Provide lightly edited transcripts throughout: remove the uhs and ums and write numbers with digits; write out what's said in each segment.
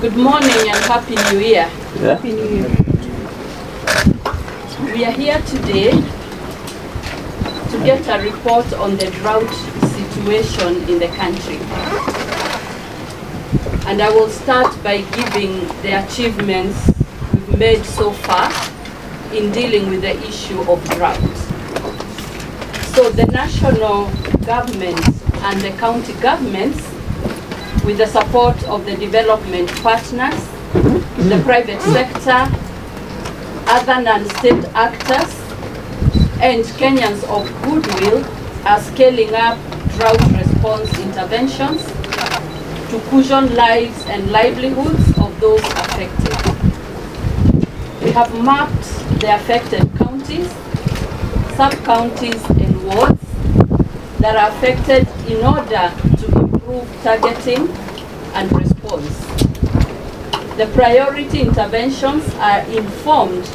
Good morning and Happy New Year. Yeah. Happy New Year. We are here today to get a report on the drought situation in the country. And I will start by giving the achievements we've made so far in dealing with the issue of drought. So the national government and the county governments, with the support of the development partners, the private sector, other non-state actors, and Kenyans of goodwill, are scaling up drought response interventions to cushion lives and livelihoods of those affected. We have mapped the affected counties, sub-counties, and wards that are affected in order to improve targeting and response. The priority interventions are informed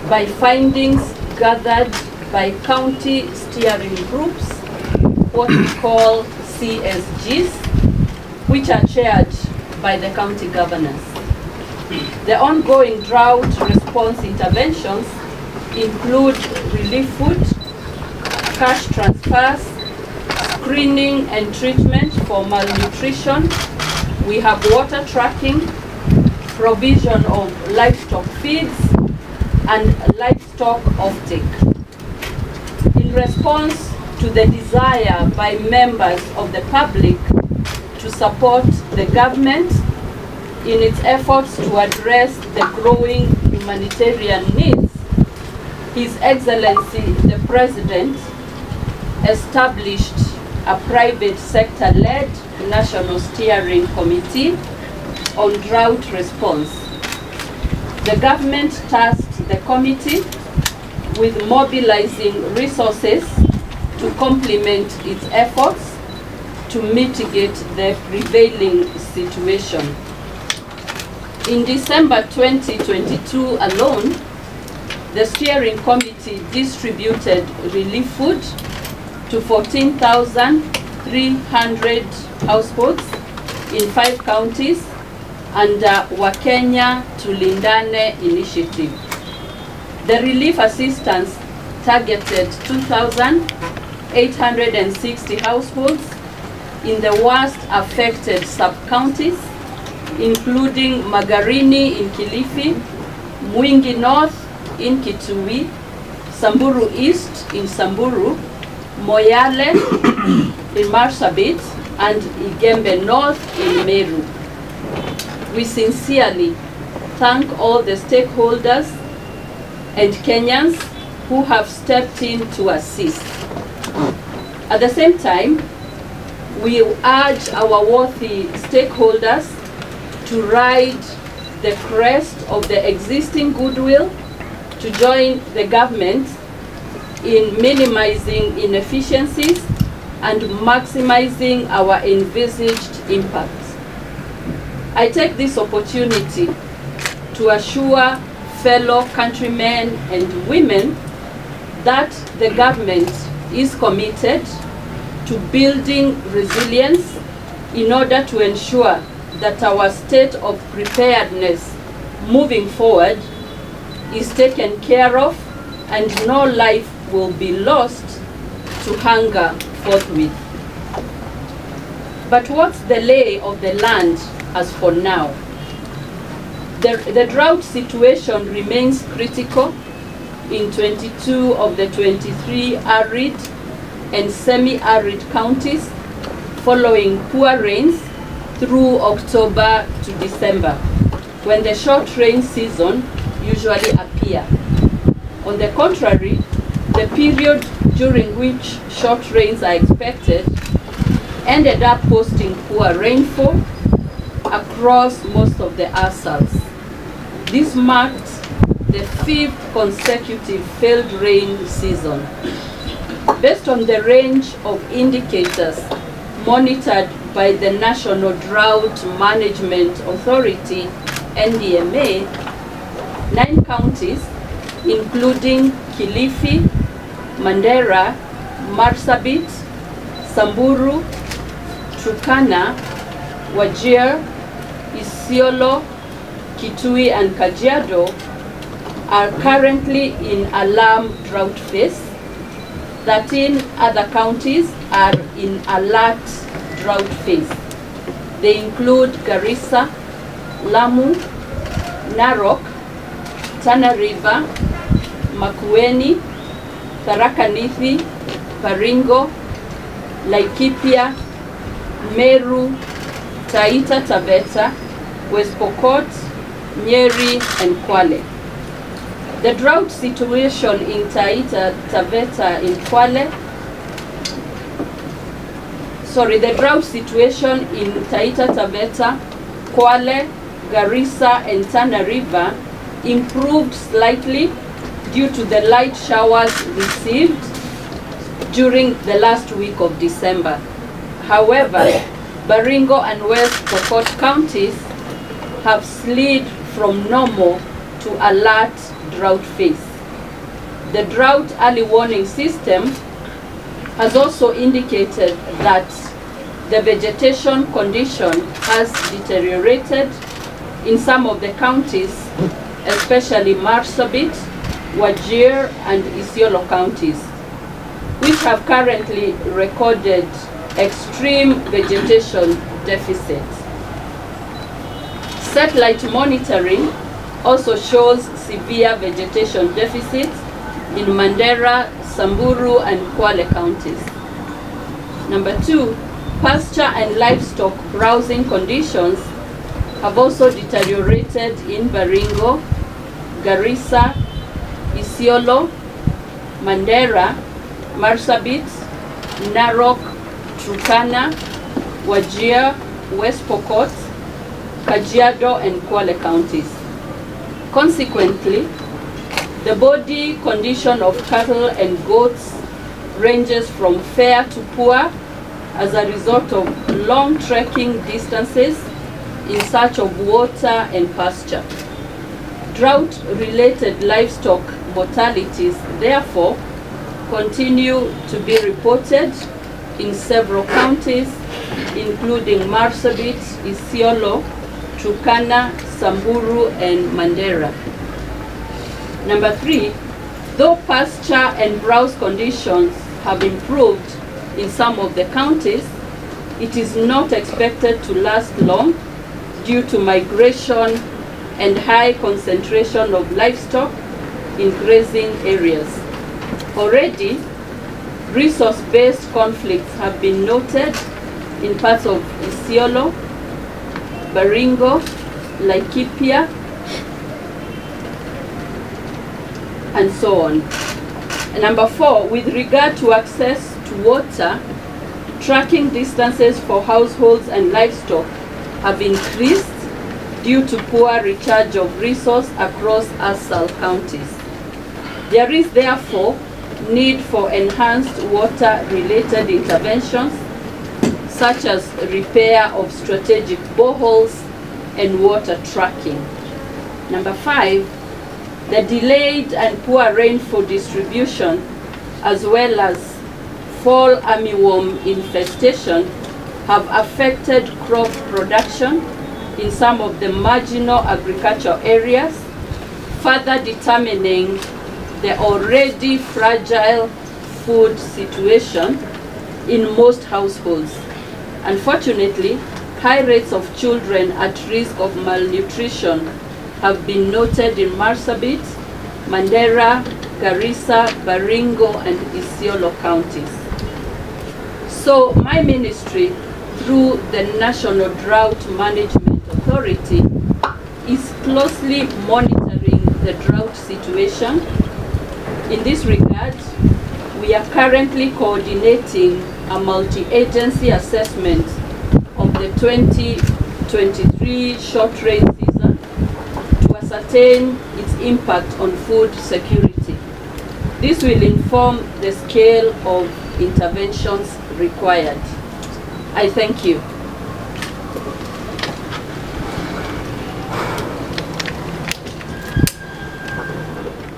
by findings gathered by county steering groups, what we call CSGs, which are chaired by the county governors. The ongoing drought response interventions include relief food, cash transfers, screening and treatment for malnutrition. We have water tracking, provision of livestock feeds, and livestock offtake. In response to the desire by members of the public to support the government in its efforts to address the growing humanitarian needs, His Excellency the President established a private sector-led National Steering Committee on drought response. The government tasked the committee with mobilizing resources to complement its efforts to mitigate the prevailing situation. In December 2022 alone, the steering committee distributed relief food to 14,300 households in 5 counties under Wakenya Tulindane initiative. The relief assistance targeted 2,860 households in the worst affected sub-counties, including Magarini in Kilifi, Mwingi North in Kitui, Samburu East in Samburu, Moyale in Marsabit, and Igembe North in Meru. We sincerely thank all the stakeholders and Kenyans who have stepped in to assist. At the same time, we urge our worthy stakeholders to ride the crest of the existing goodwill to join the government in minimizing inefficiencies and maximizing our envisaged impact. I take this opportunity to assure fellow countrymen and women that the government is committed to building resilience in order to ensure that our state of preparedness moving forward is taken care of and no life will be lost to hunger forthwith. But what's the lay of the land as for now? The drought situation remains critical in 22 of the 23 arid and semi-arid counties following poor rains through October to December, when the short rain season usually appears. On the contrary, the period during which short rains are expected ended up posting poor rainfall across most of the ASALs. This marked the 5th consecutive failed rain season. Based on the range of indicators monitored by the National Drought Management Authority, NDMA, 9 counties, including Kilifi, Mandera, Marsabit, Samburu, Turkana, Wajir, Isiolo, Kitui, and Kajiado are currently in alarm drought phase. 13 other counties are in alert drought phase. They include Garissa, Lamu, Narok, Tana River, Makueni, Tharaka Nithi, Baringo, Laikipia, Meru, Taita Taveta, West Pokot, Nyeri, and Kwale. The drought situation in Taita Taveta in Kwale, the drought situation in Taita Taveta, Kwale, Garissa, and Tana River improved slightly due to the light showers received during the last week of December. However, Baringo and West Pokot counties have slid from normal to alert drought phase. The drought early warning system has also indicated that the vegetation condition has deteriorated in some of the counties, especially Marsabit, Wajir, and Isiolo counties, which have currently recorded extreme vegetation deficits. Satellite monitoring also shows severe vegetation deficits in Mandera, Samburu, and Kwale counties. Number 2, pasture and livestock browsing conditions have also deteriorated in Baringo, Garissa, Isiolo, Mandera, Marsabit, Narok, Turkana, Wajir, West Pokot, Kajiado, and Kwale counties. Consequently, the body condition of cattle and goats ranges from fair to poor as a result of long trekking distances in search of water and pasture. Drought-related livestock mortalities, therefore, continue to be reported in several counties, including Marsabit, Isiolo, Turkana, Samburu, and Mandera. Number 3, though pasture and browse conditions have improved in some of the counties, it is not expected to last long due to migration and high concentration of livestock in grazing areas. Already, resource-based conflicts have been noted in parts of Isiolo, Baringo, Laikipia, and so on. And number 4, with regard to access to water, tracking distances for households and livestock have increased due to poor recharge of resource across ASAL counties. There is therefore need for enhanced water-related interventions, such as repair of strategic boreholes and water tracking. Number 5, the delayed and poor rainfall distribution, as well as fall armyworm infestation, have affected crop production in some of the marginal agricultural areas, further determining the already fragile food situation in most households. Unfortunately, high rates of children at risk of malnutrition have been noted in Marsabit, Mandera, Garissa, Baringo, and Isiolo counties. So my ministry, through the National Drought Management Authority, is closely monitoring the drought situation. In this regard, we are currently coordinating a multi-agency assessment of the 2023 short rain season to ascertain its impact on food security. This will inform the scale of interventions required. I thank you.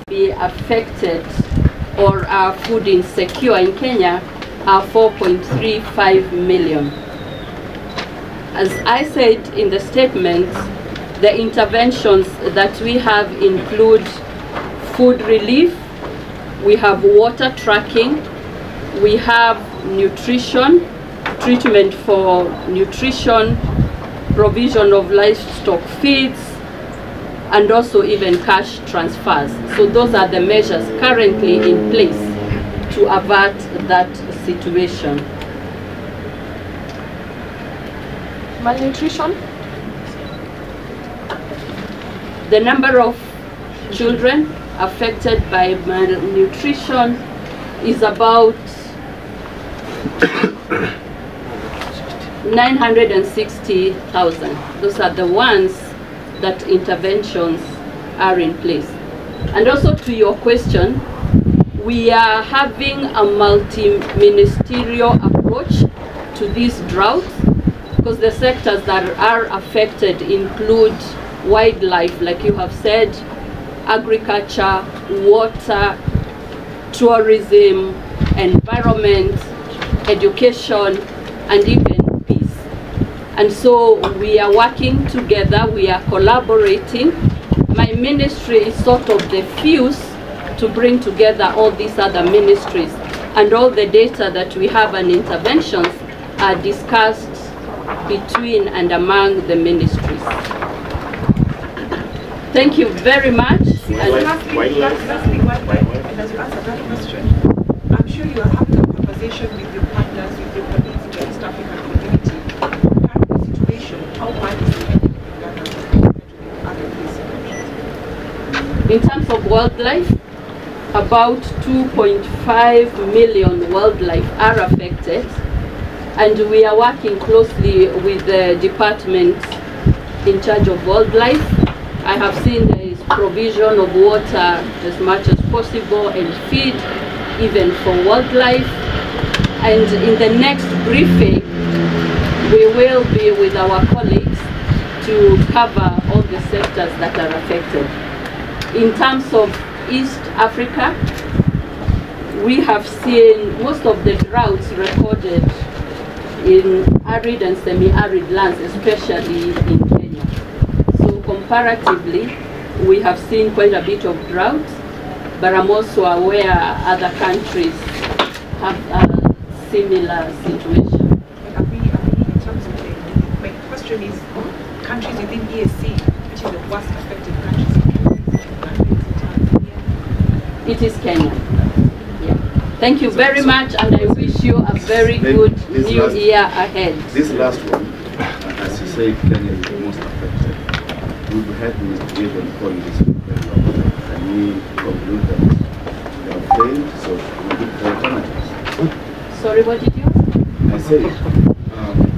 Be affected or are food insecure in Kenya are 4.35 million. As I said in the statement, The interventions that we have include food relief, we have water tracking, we have nutrition, treatment for nutrition, provision of livestock feeds, and also even cash transfers. So those are the measures currently in place to avert that situation. Malnutrition? The number of children affected by malnutrition is about 960,000. Those are the ones that interventions are in place. And also to your question, we are having a multi-ministerial approach to this drought, because the sectors that are affected include wildlife, like you have said, agriculture, water, tourism, environment, education, and even peace. And so we are working together, we are collaborating. My ministry is sort of the fuse to bring together all these other ministries, and all the data that we have and interventions are discussed between and among the ministries. Thank you very much. Lastly, as you answer that question, I'm sure you are having a conversation with your partners, with your colleagues in the East African community. Current situation, how bad is it in Ghana compared to other places? In terms of wildlife, about 2.5 million wildlife are affected, and we are working closely with the department in charge of wildlife. I have seen there is provision of water as much as possible and feed even for wildlife. And in the next briefing, we will be with our colleagues to cover all the sectors that are affected. In terms of East Africa, we have seen most of the droughts recorded in arid and semi-arid lands, especially in Kenya. So comparatively, we have seen quite a bit of drought, but I'm also aware other countries have a similar situation. I mean, in terms of my question is, countries within ESC, which is the worst affected countries in Tanzania? It is Kenya. Yeah. Thank you very much, and I wish you a very good new year ahead. This last one, as you say, Kenya is the most affected. We've had mitigation policies for very long time. Can we conclude that they have failed, so we look for alternatives? Sorry, what did you ask? I say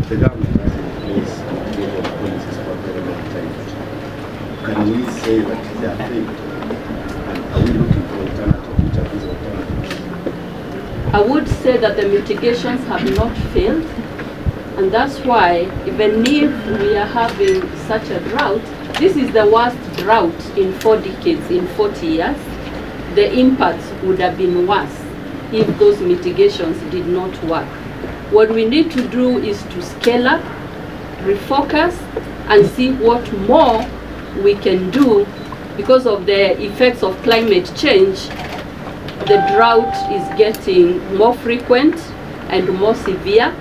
the government has in place mitigation policies for a very long time. Can we say that they have failed? And are we looking for alternatives? Which are these alternatives? I would say that the mitigations have not failed, and that's why even if we are having such a drought, this is the worst drought in 4 decades, in 40 years. The impacts would have been worse if those mitigations did not work. What we need to do is to scale up, refocus, and see what more we can do. Because of the effects of climate change, the drought is getting more frequent and more severe,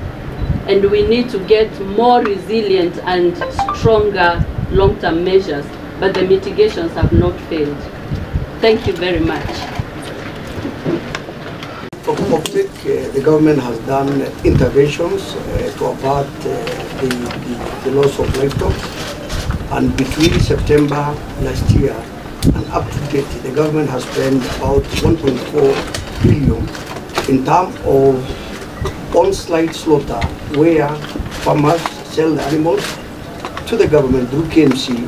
and we need to get more resilient and stronger long-term measures, but the mitigations have not failed. Thank you very much. The government has done interventions to avert the loss of livestock, and between September last year and up to date, the government has spent about 1.4 billion in terms of on-site slaughter, where farmers sell the animals to the government through KMC.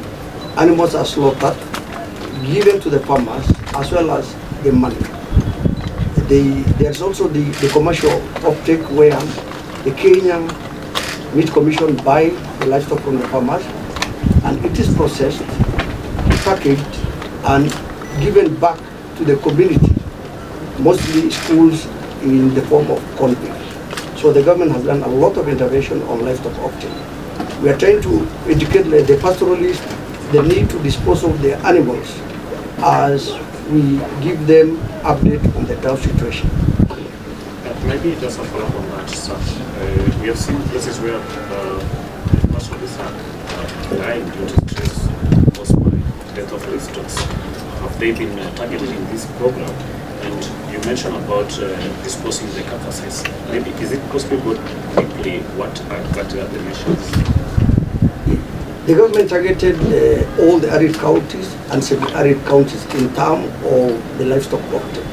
Animals are slaughtered, given to the farmers, as well as the money. There's also the commercial uptake, where the Kenyan Meat Commission buy the livestock from the farmers, and it is processed, packaged, and given back to the community, mostly schools, in the form of corn beef. So the government has done a lot of intervention on livestock uptake. We are trying to educate the pastoralists the need to dispose of their animals as we give them update on the drought situation. Maybe just a follow-up on that, sir. We have seen places where most of these are dying due to stress caused by death of livestock. Have they been targeted in this program? And you mentioned about disposing the carcasses. Maybe is it possible quickly what exactly are the measures? The government targeted all the arid counties and semi-arid counties in terms of the livestock uptake,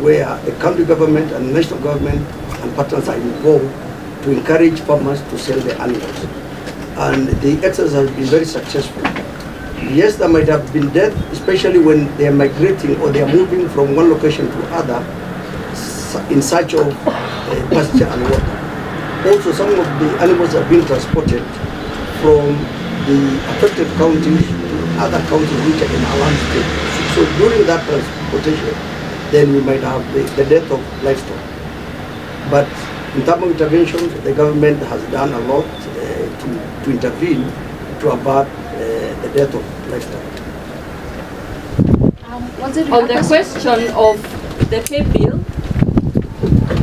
where the county government and national government and partners are involved to encourage farmers to sell their animals. And the exercise has been very successful. Yes, there might have been death, especially when they are migrating or they are moving from one location to other in search of pasture and water. Also, some of the animals are being transported from the affected counties to other counties which are in our state. So during that transportation, then we might have the death of livestock. But in terms of interventions, the government has done a lot to intervene to avert the death of livestock. On the question of the pay bill,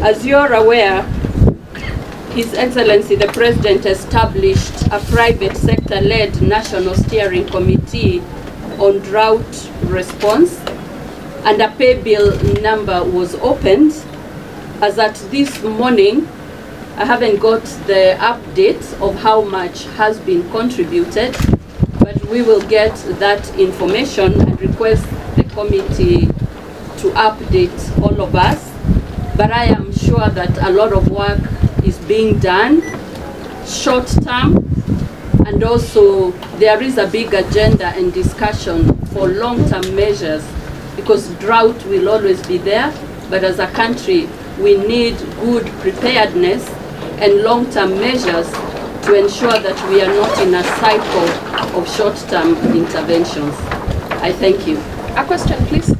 as you are aware, His Excellency the President established a private sector-led National Steering Committee on Drought Response, and a pay bill number was opened. As at this morning, I haven't got the update of how much has been contributed, but we will get that information and request the committee to update all of us. But I am sure that a lot of work is being done short term, and also there is a big agenda and discussion for long-term measures, because drought will always be there, but as a country we need good preparedness and long-term measures to ensure that we are not in a cycle of short-term interventions. I thank you. A question, please.